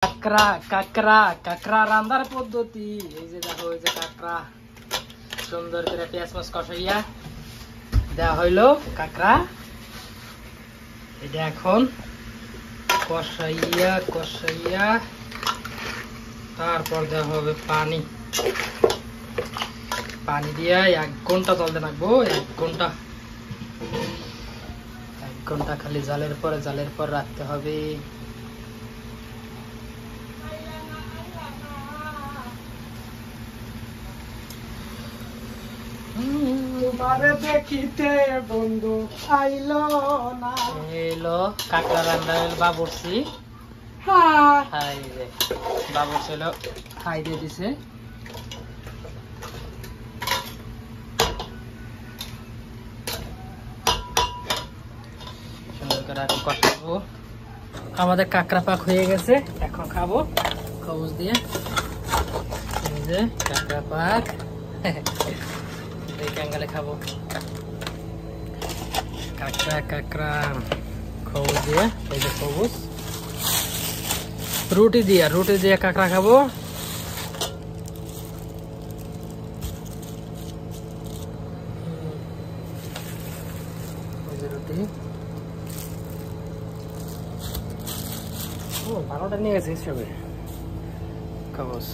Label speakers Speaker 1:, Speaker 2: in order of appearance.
Speaker 1: কাঁকড়া কাঁকড়া কাঁকড়া রান্নার পদ্ধতি। এই যে দেখো, এই যে কাঁকড়া সুন্দর করে পেঁয়াজ মাছ কষাইয়া দেওয়া হইলো কাঁকড়া। এটা এখন কষাইয়া কষাইয়া তারপর দেওয়া হবে পানি। পানি দিয়া 1 ঘন্টা জলতে রাখবো। 1 ঘন্টা খালি জালের পর রাখতে হবে।
Speaker 2: তোমারে দেখিতে বন্ধু আইলো না।
Speaker 1: এলো কাঁকড়া রান্না হইল বাবুর্চি।
Speaker 2: হ্যাঁ
Speaker 1: হাই রে বাবুর্চি হলো হাই দিয়ে দিছে। সুন্দর করে আমি কষাবো। আমাদের কাঁকড়া পাক হয়ে গেছে, এখন খাবো খবুজ দিয়ে। এই যে কাঁকড়া পাক এই কাঙ্গালে খাবো। কাঁকড়া কাঁকড়া খবুজ দিয়ে, এই যে খবুজ রুটি দিয়ে কাঁকড়া খাবো। রুটি ভালোটা নিয়ে গেছে হিসেবে খবুজ।